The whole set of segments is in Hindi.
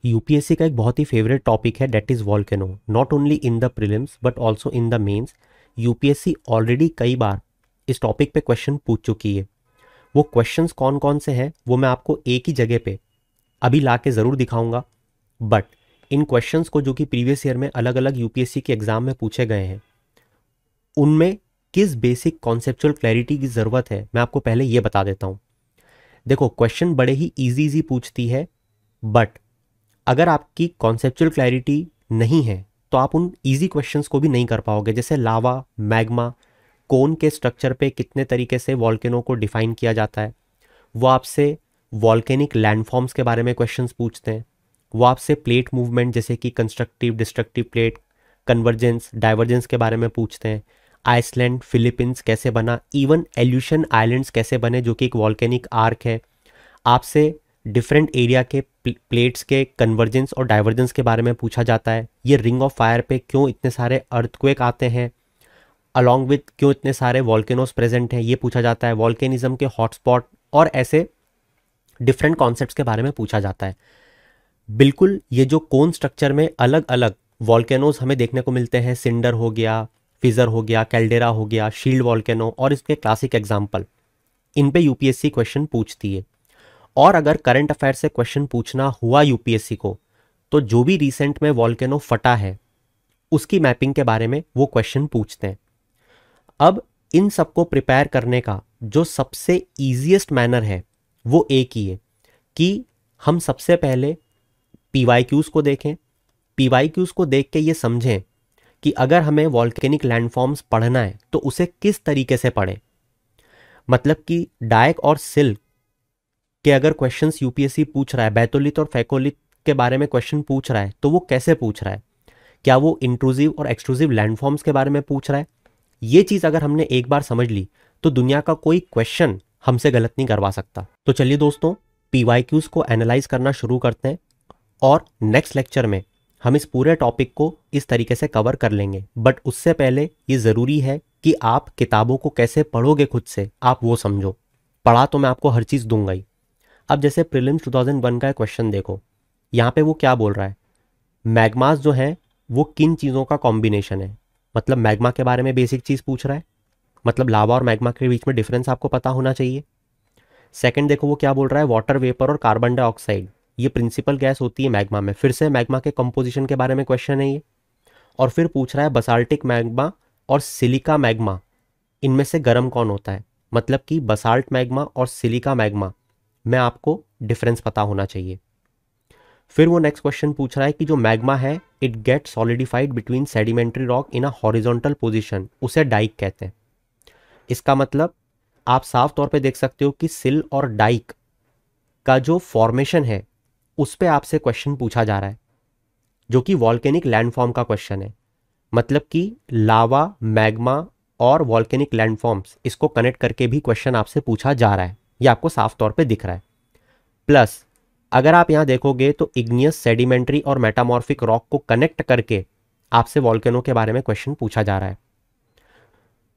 यूपीएससी का एक बहुत ही फेवरेट टॉपिक है, that is volcano. Not only in the prelims but also in the mains. UPSC already कई बार इस टॉपिक पे क्वेश्चन पूछ चुकी है। वो क्वेश्चंस कौन कौन से हैं वो मैं आपको एक ही जगह पे अभी ला के ज़रूर दिखाऊंगा। बट इन क्वेश्चंस को जो कि प्रीवियस ईयर में अलग अलग यूपीएससी के एग्जाम में पूछे गए हैं, उनमें किस बेसिक कॉन्सेप्चुअल क्लैरिटी की ज़रूरत है मैं आपको पहले ये बता देता हूँ। देखो, क्वेश्चन बड़े ही ईजी पूछती है, बट अगर आपकी कॉन्सेप्चुअल क्लैरिटी नहीं है तो आप उन इजी क्वेश्चंस को भी नहीं कर पाओगे। जैसे लावा, मैग्मा, कोन के स्ट्रक्चर पे कितने तरीके से वॉल्केनो को डिफाइन किया जाता है, वो आपसे वॉल्केनिक लैंडफॉर्म्स के बारे में क्वेश्चंस पूछते हैं। वो आपसे प्लेट मूवमेंट जैसे कि constructive, destructive plate, convergence, divergence के बारे में पूछते हैं। आइसलैंड, फिलीपींस कैसे बना, इवन एल्यूशन आइलैंड्स कैसे बने जो कि एक वॉल्केनिक आर्क है। आपसे डिफरेंट एरिया के प्लेट्स के कन्वर्जेंस और डाइवर्जेंस के बारे में पूछा जाता है। ये रिंग ऑफ फायर पे क्यों इतने सारे अर्थक्वेक आते हैं, अलॉन्ग विथ क्यों इतने सारे वॉल्केनोस प्रेजेंट हैं, ये पूछा जाता है। वॉल्केनिज्म के हॉटस्पॉट और ऐसे डिफरेंट कॉन्सेप्ट्स के बारे में पूछा जाता है। बिल्कुल, ये जो कोन स्ट्रक्चर में अलग अलग वॉल्केनोज हमें देखने को मिलते हैं, सिंडर हो गया, फिजर हो गया, कैल्डेरा हो गया, शील्ड वॉल्केनो और इसके क्लासिक एग्जाम्पल, इन पे यूपीएससी क्वेश्चन पूछती है। और अगर करंट अफेयर से क्वेश्चन पूछना हुआ यूपीएससी को, तो जो भी रिसेंट में वॉल्केनो फटा है उसकी मैपिंग के बारे में वो क्वेश्चन पूछते हैं। अब इन सबको प्रिपेयर करने का जो सबसे ईजीएस्ट मैनर है वो एक ही है कि हम सबसे पहले पीवाईक्यूज को देखें। पीवाईक्यूज को देख के ये समझें कि अगर हमें वॉल्केनिक लैंडफॉर्म्स पढ़ना है तो उसे किस तरीके से पढ़ें। मतलब कि डायक और सिल्क के अगर क्वेश्चंस यूपीएससी पूछ रहा है, बैतोलिथ और फैकोलिथ के बारे में क्वेश्चन पूछ रहा है, तो वो कैसे पूछ रहा है? क्या वो इंट्रूसिव और एक्सट्रूसिव लैंडफॉर्म्स के बारे में पूछ रहा है? ये चीज़ अगर हमने एक बार समझ ली तो दुनिया का कोई क्वेश्चन हमसे गलत नहीं करवा सकता। तो चलिए दोस्तों, पीवाईक्यूज को एनालाइज करना शुरू करते हैं और नेक्स्ट लेक्चर में हम इस पूरे टॉपिक को इस तरीके से कवर कर लेंगे। बट उससे पहले ये ज़रूरी है कि आप किताबों को कैसे पढ़ोगे खुद से, आप वो समझो। पढ़ा तो मैं आपको हर चीज़ दूंगा ही। अब जैसे प्रीलिम्स 2001 का क्वेश्चन देखो, यहाँ पे वो क्या बोल रहा है, मैग्मास जो है वो किन चीज़ों का कॉम्बिनेशन है। मतलब मैग्मा के बारे में बेसिक चीज़ पूछ रहा है, मतलब लावा और मैग्मा के बीच में डिफरेंस आपको पता होना चाहिए। सेकंड देखो वो क्या बोल रहा है, वाटर वेपर और कार्बन डाइऑक्साइड ये प्रिंसिपल गैस होती है मैग्मा में। फिर से मैग्मा के कंपोजिशन के बारे में क्वेश्चन है ये। और फिर पूछ रहा है बसाल्टिक मैग्मा और सिलिका मैग्मा, इनमें से गर्म कौन होता है। मतलब कि बसाल्ट मैग्मा और सिलिका मैग्मा में आपको डिफरेंस पता होना चाहिए। फिर वो नेक्स्ट क्वेश्चन पूछ रहा है कि जो मैग्मा है it get solidified between sedimentary rock in a horizontal position, उसे डाइक कहते हैं। इसका मतलब आप साफ तौर पे देख सकते हो कि सिल और डाइक का जो फॉर्मेशन है उस पे आपसे क्वेश्चन पूछा जा रहा है, जो कि वॉल्केनिक लैंडफॉर्म का क्वेश्चन है। मतलब कि लावा, मैग्मा और वॉल्केनिक लैंडफॉर्म्स, इसको कनेक्ट करके भी क्वेश्चन आपसे पूछा जा रहा है, ये आपको साफ तौर पे दिख रहा है। प्लस अगर आप यहाँ देखोगे तो इग्नियस, सेडिमेंट्री और मेटामॉर्फिक रॉक को कनेक्ट करके आपसे वॉल्केनो के बारे में क्वेश्चन पूछा जा रहा है।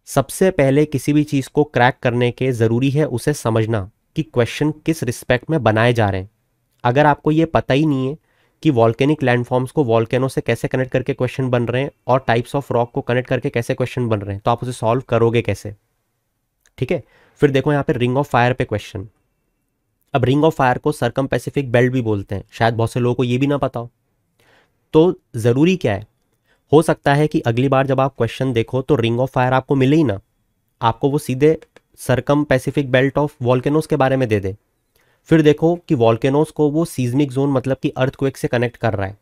सबसे पहले किसी भी चीज़ को क्रैक करने के ज़रूरी है उसे समझना कि क्वेश्चन किस रिस्पेक्ट में बनाए जा रहे हैं। अगर आपको ये पता ही नहीं है कि वॉल्केनिक लैंडफॉर्म्स को वॉल्केनो से कैसे कनेक्ट करके क्वेश्चन बन रहे हैं और टाइप्स ऑफ रॉक को कनेक्ट करके कैसे क्वेश्चन बन रहे हैं, तो आप उसे सॉल्व करोगे कैसे? ठीक है। फिर देखो यहाँ पे रिंग ऑफ फायर पे क्वेश्चन। अब रिंग ऑफ फायर को सरकम पैसिफिक बेल्ट भी बोलते हैं, शायद बहुत से लोगों को ये भी ना पता हो। तो ज़रूरी क्या है, हो सकता है कि अगली बार जब आप क्वेश्चन देखो तो रिंग ऑफ फायर आपको मिले ही ना, आपको वो सीधे सरकम पैसिफिक बेल्ट ऑफ वॉल्केनोस के बारे में दे दे। फिर देखो कि वॉल्केनोस को वो सीज्मिक जोन मतलब कि अर्थक्वेक से कनेक्ट कर रहा है।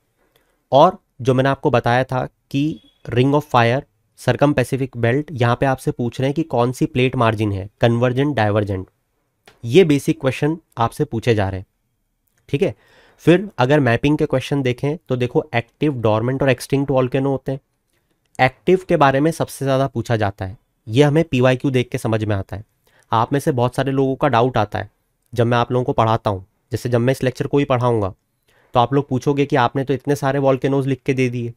और जो मैंने आपको बताया था कि ring of fire, circum Pacific belt, यहाँ पे आपसे पूछ रहे हैं कि कौन सी प्लेट मार्जिन है, कन्वर्जेंट, डाइवर्जेंट। ये बेसिक क्वेश्चन आपसे पूछे जा रहे हैं। ठीक है। फिर अगर मैपिंग के क्वेश्चन देखें तो देखो एक्टिव, डॉर्मेंट और एक्सटिंक्ट वॉल्केनो होते हैं। एक्टिव के बारे में सबसे ज़्यादा पूछा जाता है, ये हमें पीवाईक्यू देख के समझ में आता है। आप में से बहुत सारे लोगों का डाउट आता है जब मैं आप लोगों को पढ़ाता हूँ, जैसे जब मैं इस लेक्चर को ही पढ़ाऊँगा तो आप लोग पूछोगे कि आपने तो इतने सारे वॉल्केनोज लिख के दे दिए,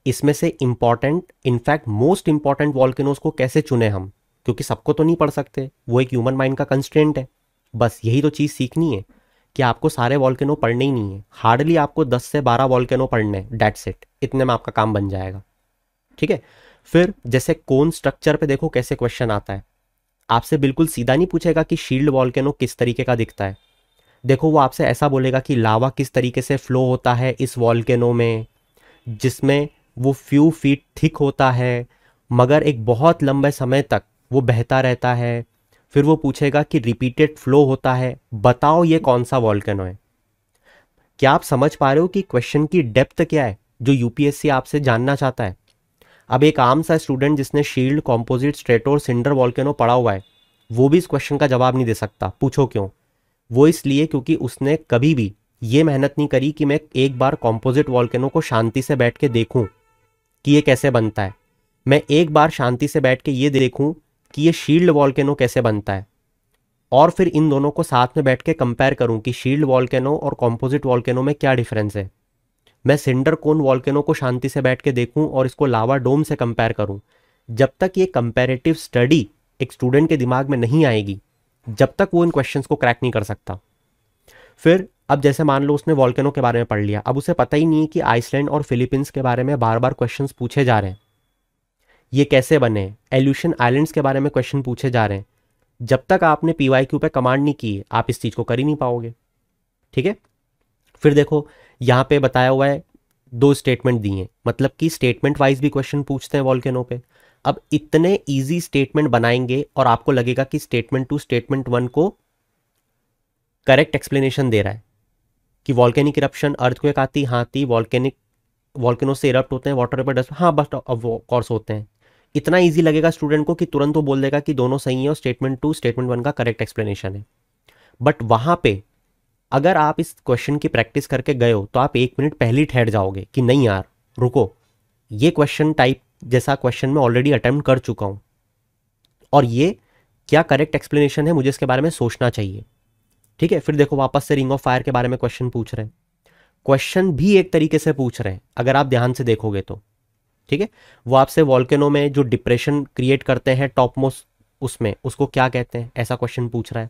इसमें से important, in fact most important volcanoes को कैसे चुने हम, क्योंकि सबको तो नहीं पढ़ सकते, वो एक ह्यूमन माइंड का कंस्ट्रेंट है। बस यही तो चीज़ सीखनी है कि आपको सारे वॉल्केनो पढ़ने ही नहीं है, हार्डली आपको 10 से 12 वॉल्केनो पढ़ने हैं, डेट्स इट, इतने में आपका काम बन जाएगा। ठीक है, फिर जैसे कोन स्ट्रक्चर पे देखो कैसे क्वेश्चन आता है, आपसे बिल्कुल सीधा नहीं पूछेगा कि शील्ड वॉल्केनो किस तरीके का दिखता है। देखो वो आपसे ऐसा बोलेगा कि लावा किस तरीके से फ्लो होता है इस वॉल्केनो में, जिसमें वो फ्यू फीट थिक होता है मगर एक बहुत लंबे समय तक वो बहता रहता है। फिर वो पूछेगा कि रिपीटेड फ्लो होता है, बताओ ये कौन सा वॉल्केनो है। क्या आप समझ पा रहे हो कि क्वेश्चन की डेप्थ क्या है जो यूपीएससी आपसे जानना चाहता है। अब एक आम सा स्टूडेंट जिसने शील्ड, कॉम्पोजिट, स्ट्रेटोर, सिंडर वॉल्केनो पढ़ा हुआ है, वो भी इस क्वेश्चन का जवाब नहीं दे सकता। पूछो क्यों? वो इसलिए क्योंकि उसने कभी भी ये मेहनत नहीं करी कि मैं एक बार कॉम्पोजिट वॉल्केनो को शांति से बैठ के देखूं कि ये कैसे बनता है, मैं एक बार शांति से बैठ के ये देखूं कि ये शील्ड वॉल्केनो कैसे बनता है, और फिर इन दोनों को साथ में बैठ के कंपेयर करूं कि शील्ड वॉल्केनो और कॉम्पोजिट वॉल्केनो में क्या डिफरेंस है। मैं सिंडर कोन वॉल्केनो को शांति से बैठ के देखूं और इसको लावा डोम से कंपेयर करूं। जब तक ये कंपैरेटिव स्टडी एक स्टूडेंट के दिमाग में नहीं आएगी, जब तक वो इन क्वेश्चंस को क्रैक नहीं कर सकता। फिर अब जैसे मान लो उसने वॉल्केनो के बारे में पढ़ लिया, अब उसे पता ही नहीं है कि आइसलैंड और फिलीपींस के बारे में बार बार क्वेश्चंस पूछे जा रहे हैं, ये कैसे बने, एल्यूशन आइलैंड्स के बारे में क्वेश्चन पूछे जा रहे हैं। जब तक आपने पीवाईक्यू पे कमांड नहीं की, आप इस चीज को कर ही नहीं पाओगे। ठीक है, फिर देखो यहां पे बताया हुआ है, 2 स्टेटमेंट दिए, मतलब कि स्टेटमेंट वाइज भी क्वेश्चन पूछते हैं वॉल्केनो पे। अब इतने इजी स्टेटमेंट बनाएंगे और आपको लगेगा कि स्टेटमेंट 2 स्टेटमेंट 1 को करेक्ट एक्सप्लेनेशन दे रहा है कि वॉल्केनिक इरप्शन, अर्थक्वेक आती, हाँ आती, वॉल्केनो से इरप्ट होते हैं, वाटर वेपर डस्ट, हाँ बस ऑफ कोर्स होते हैं। इतना इजी लगेगा स्टूडेंट को कि तुरंत वो बोल देगा कि दोनों सही है और स्टेटमेंट 2 स्टेटमेंट 1 का करेक्ट एक्सप्लेनेशन है। बट वहां पे अगर आप इस क्वेश्चन की प्रैक्टिस करके गए हो तो आप 1 मिनट पहले ही ठहर जाओगे कि नहीं यार रुको, ये क्वेश्चन टाइप जैसा क्वेश्चन मैं ऑलरेडी अटेम्प्ट कर चुका हूं और ये क्या करेक्ट एक्सप्लेनेशन है, मुझे इसके बारे में सोचना चाहिए। ठीक है, फिर देखो वापस से रिंग ऑफ फायर के बारे में क्वेश्चन पूछ रहे हैं, क्वेश्चन भी एक तरीके से पूछ रहे हैं अगर आप ध्यान से देखोगे तो। ठीक है, वो आपसे वॉल्केनो में जो डिप्रेशन क्रिएट करते हैं टॉप मोस्ट, उसमें उसको क्या कहते हैं, ऐसा क्वेश्चन पूछ रहा है।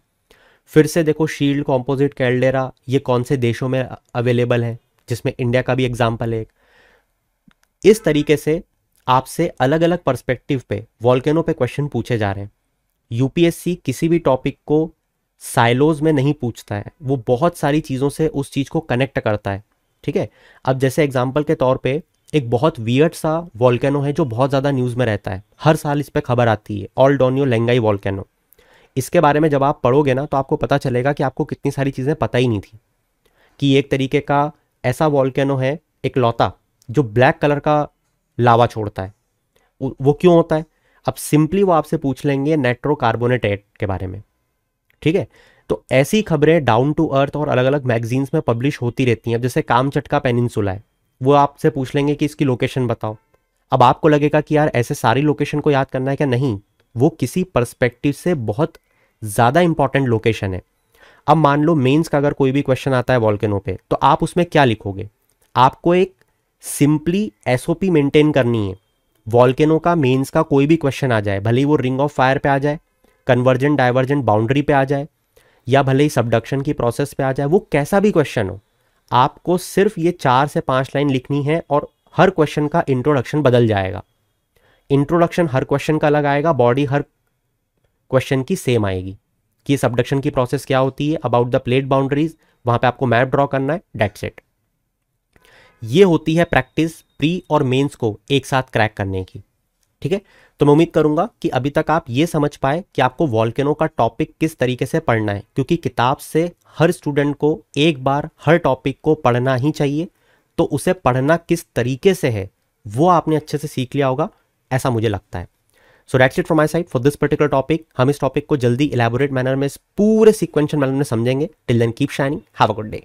फिर से देखो शील्ड, कॉम्पोजिट, कैल्डेरा ये कौन से देशों में अवेलेबल है, जिसमें इंडिया का भी एग्जाम्पल है। इस तरीके से आपसे अलग अलग पर्सपेक्टिव पे वॉल्केनो पे क्वेश्चन पूछे जा रहे हैं। यूपीएससी किसी भी टॉपिक को साइलोज में नहीं पूछता है, वो बहुत सारी चीज़ों से उस चीज़ को कनेक्ट करता है। ठीक है, अब जैसे एग्जाम्पल के तौर पे एक बहुत वियर्ड सा वॉल्केनो है जो बहुत ज़्यादा न्यूज़ में रहता है, हर साल इस पर खबर आती है, ऑल डोनियो लेंगाई वॉल्केनो। इसके बारे में जब आप पढ़ोगे ना तो आपको पता चलेगा कि आपको कितनी सारी चीज़ें पता ही नहीं थी कि एक तरीके का ऐसा वॉल्केनो है एक लौता जो ब्लैक कलर का लावा छोड़ता है। वो क्यों होता है? अब सिंपली वो आपसे पूछ लेंगे नाइट्रोकार्बोनेट के बारे में। ठीक है, तो ऐसी खबरें डाउन टू अर्थ और अलग अलग मैगजीन्स में पब्लिश होती रहती हैं। अब जैसे कामचटका पेनिनसुला है, वो आपसे पूछ लेंगे कि इसकी लोकेशन बताओ। अब आपको लगेगा कि यार ऐसे सारी लोकेशन को याद करना है क्या? नहीं, वो किसी पर्सपेक्टिव से बहुत ज़्यादा इंपॉर्टेंट लोकेशन है। अब मान लो मेंस का अगर कोई भी क्वेश्चन आता है वॉल्केनो पे, तो आप उसमें क्या लिखोगे? आपको एक सिंपली एसओपी मेंटेन करनी है। वॉल्केनो का मेंस का कोई भी क्वेश्चन आ जाए, भले ही वो रिंग ऑफ फायर पे आ जाए, कन्वर्जेंट डाइवर्जेंट बाउंड्री पे आ जाए, या भले ही सबडक्शन की प्रोसेस पे आ जाए, वो कैसा भी क्वेश्चन हो, आपको सिर्फ ये 4 से 5 लाइन लिखनी है और हर क्वेश्चन का इंट्रोडक्शन बदल जाएगा। इंट्रोडक्शन हर क्वेश्चन का अलग आएगा, बॉडी हर क्वेश्चन की सेम आएगी कि सबडक्शन की प्रोसेस क्या होती है, अबाउट द प्लेट बाउंड्रीज, वहां पे आपको मैप ड्रॉ करना है, डेट्स इट। ये होती है प्रैक्टिस प्री और मेंस को एक साथ क्रैक करने की। ठीक है, तो मैं उम्मीद करूंगा कि अभी तक आप ये समझ पाए कि आपको वॉल्केनो का टॉपिक किस तरीके से पढ़ना है, क्योंकि किताब से हर स्टूडेंट को एक बार हर टॉपिक को पढ़ना ही चाहिए। तो उसे पढ़ना किस तरीके से है वो आपने अच्छे से सीख लिया होगा, ऐसा मुझे लगता है। So that's it from my side for this particular topic. हम इस टॉपिक को जल्दी इलैबोरेट मैनर में, पूरे सीक्वेंशियल मैनर में समझेंगे। Till then keep shining, have a good day.